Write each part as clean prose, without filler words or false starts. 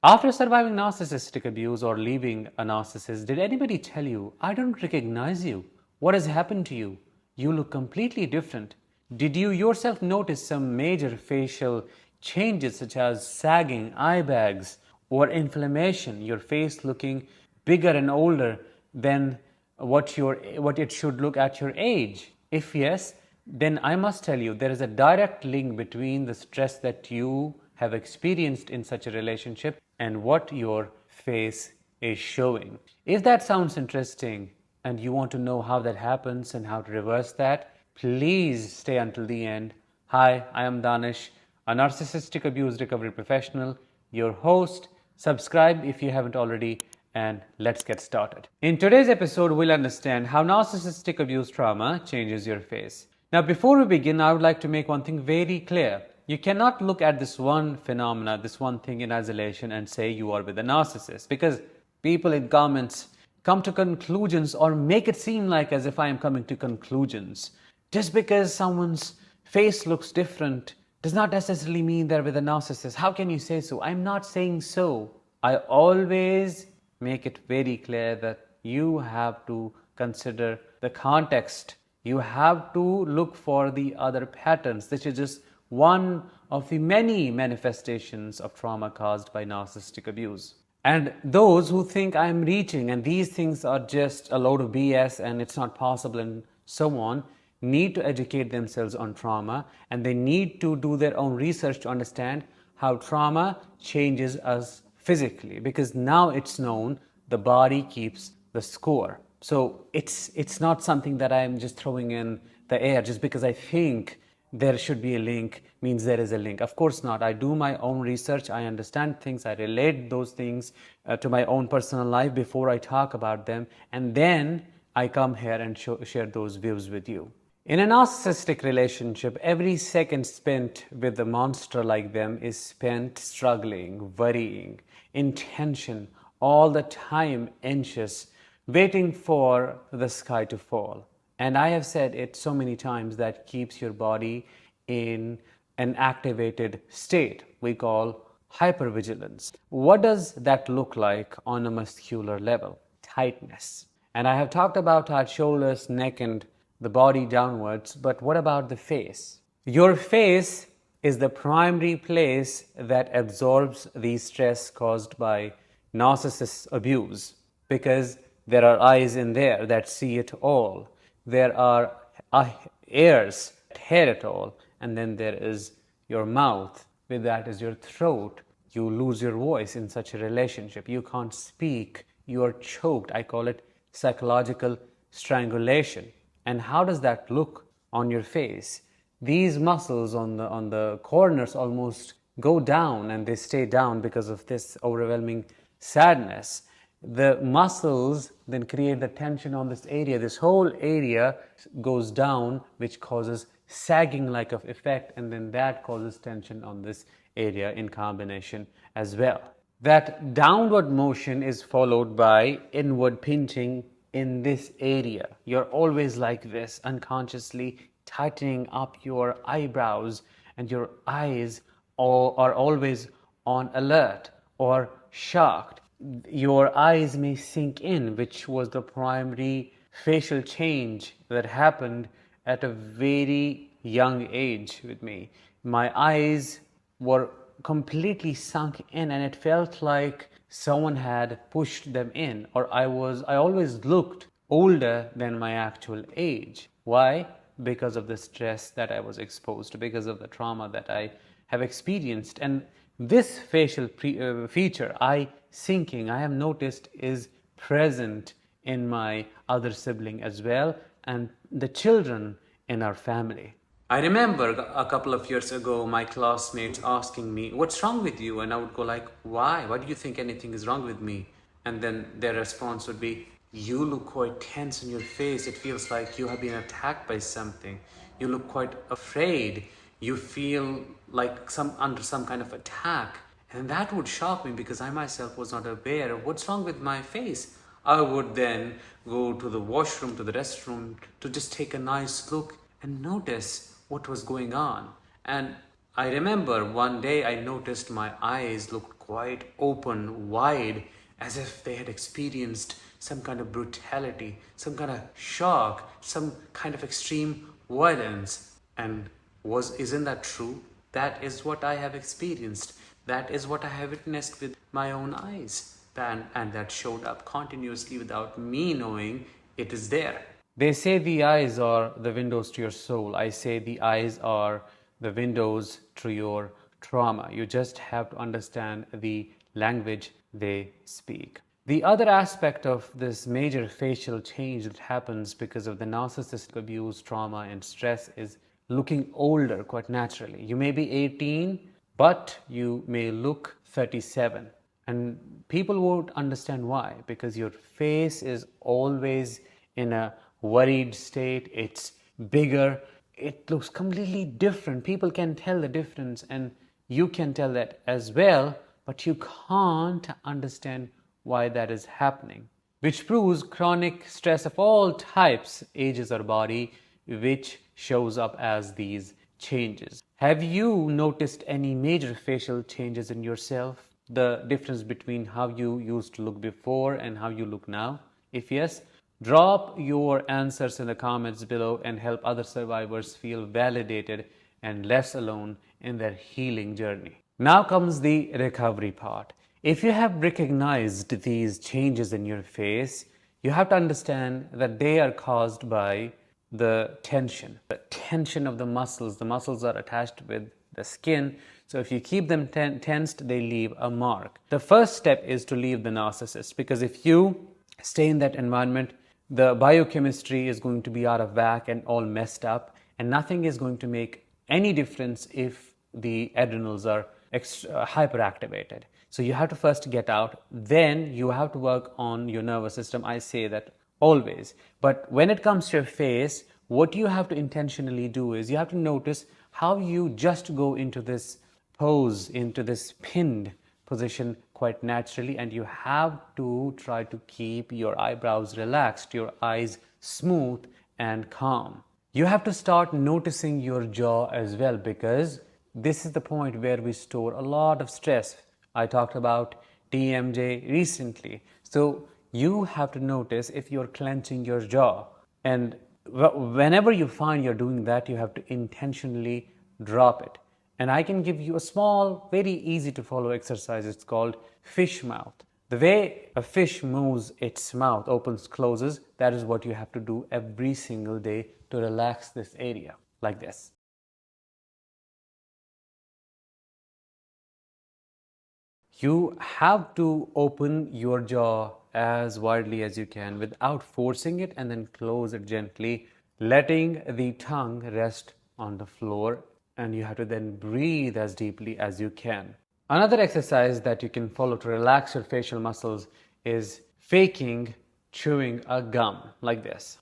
After surviving narcissistic abuse or leaving a narcissist, did anybody tell you, I don't recognize you? What has happened to you? You look completely different. Did you yourself notice some major facial changes such as sagging eye bags or inflammation, your face looking bigger and older than what it should look at your age? If yes, then I must tell you there is a direct link between the stress that you have experienced in such a relationship and what your face is showing. If that sounds interesting and you want to know how that happens and how to reverse that, please stay until the end. Hi, I am Danish, a narcissistic abuse recovery professional, your host. Subscribe if you haven't already, and let's get started. In today's episode, we'll understand how narcissistic abuse trauma changes your face. Now, before we begin, I would like to make one thing very clear. You cannot look at this one phenomena, this one thing in isolation and say you are with a narcissist, because people in comments come to conclusions or make it seem like as if I am coming to conclusions. Just because someone's face looks different does not necessarily mean they're with a narcissist. How can you say so? I'm not saying so. I always make it very clear that you have to consider the context. You have to look for the other patterns. This is just one of the many manifestations of trauma caused by narcissistic abuse. And those who think I'm reaching and these things are just a load of BS and it's not possible and so on, need to educate themselves on trauma, and they need to do their own research to understand how trauma changes us physically, because now it's known the body keeps the score. So it's not something that I'm just throwing in the air just because I think there should be a link means there is a link. Of course not. I do my own research. I understand things. I relate those things to my own personal life before I talk about them. And then I come here and share those views with you. In a narcissistic relationship, every second spent with a monster like them is spent struggling, worrying, in tension, all the time anxious, waiting for the sky to fall. And I have said it so many times that keeps your body in an activated state we call hypervigilance. What does that look like on a muscular level? Tightness. And I have talked about our shoulders, neck, and the body downwards, but what about the face? Your face is the primary place that absorbs the stress caused by narcissist abuse, because there are eyes in there that see it all. There are ears that hear it all, and then there is your mouth. With that is your throat. You lose your voice in such a relationship. You can't speak. You are choked. I call it psychological strangulation. And how does that look on your face? These muscles on the corners almost go down, and they stay down because of this overwhelming sadness. The muscles then create the tension on this area. This whole area goes down, which causes sagging like of effect, and then that causes tension on this area in combination as well. That downward motion is followed by inward pinching in this area. You're always like this, unconsciously tightening up your eyebrows, and your eyes are always on alert or shocked. Your eyes may sink in, which was the primary facial change that happened at a very young age with me. My eyes were completely sunk in, and it felt like someone had pushed them in, or I always looked older than my actual age. Why? Because of the stress that I was exposed to, because of the trauma that I have experienced. And this facial feature, eye sinking, I have noticed is present in my other sibling as well, and the children in our family. I remember a couple of years ago, my classmates asking me, what's wrong with you? And I would go like, why? Why do you think anything is wrong with me? And then their response would be, you look quite tense in your face. It feels like you have been attacked by something. You look quite afraid. You feel like under some kind of attack. And that would shock me because I myself was not aware of what's wrong with my face. I would then go to the washroom, to the restroom, to just take a nice look and notice what was going on. And I remember one day I noticed my eyes looked quite open, wide, as if they had experienced some kind of brutality, some kind of shock, some kind of extreme violence. And isn't that true? That is what I have experienced. That is what I have witnessed with my own eyes. And that showed up continuously without me knowing it is there. They say the eyes are the windows to your soul. I say the eyes are the windows to your trauma. You just have to understand the language they speak. The other aspect of this major facial change that happens because of the narcissistic abuse, trauma, and stress is looking older quite naturally. You may be 18, but you may look 37. And people won't understand why, because your face is always in a worried state. It's bigger. It looks completely different. People can tell the difference, and you can tell that as well, but you can't understand why that is happening, which proves chronic stress of all types ages our body, which shows up as these changes. Have you noticed any major facial changes in yourself? The difference between how you used to look before and how you look now? If yes, drop your answers in the comments below and help other survivors feel validated and less alone in their healing journey. Now comes the recovery part. If you have recognized these changes in your face, you have to understand that they are caused by the tension of the muscles. The muscles are attached with the skin. So if you keep them tensed, they leave a mark. The first step is to leave the narcissist, because if you stay in that environment, the biochemistry is going to be out of whack and all messed up, and nothing is going to make any difference if the adrenals are hyperactivated. So you have to first get out, then you have to work on your nervous system. I say that always. But when it comes to your face, what you have to intentionally do is you have to notice how you just go into this pose, into this pinned position quite naturally, and you have to try to keep your eyebrows relaxed, your eyes smooth and calm. You have to start noticing your jaw as well, because this is the point where we store a lot of stress. I talked about TMJ recently. So you have to notice if you're clenching your jaw, and whenever you find you're doing that, you have to intentionally drop it. And I can give you a small, very easy to follow exercise. It's called fish mouth. The way a fish moves its mouth, opens, closes, that is what you have to do every single day to relax this area, like this. You have to open your jaw as widely as you can without forcing it, and then close it gently, letting the tongue rest on the floor, and you have to then breathe as deeply as you can. Another exercise that you can follow to relax your facial muscles is faking chewing a gum, like this.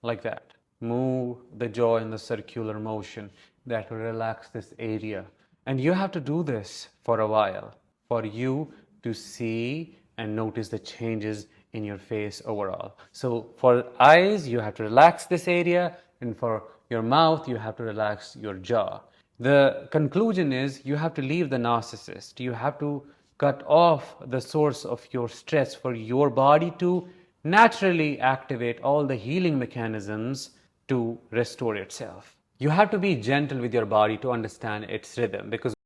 Like that. Move the jaw in the circular motion. That will relax this area. And you have to do this for a while for you to see and notice the changes in your face overall. So for eyes, you have to relax this area, and for your mouth, you have to relax your jaw. The conclusion is you have to leave the narcissist. You have to cut off the source of your stress for your body to naturally activate all the healing mechanisms to restore itself. You have to be gentle with your body to understand its rhythm, because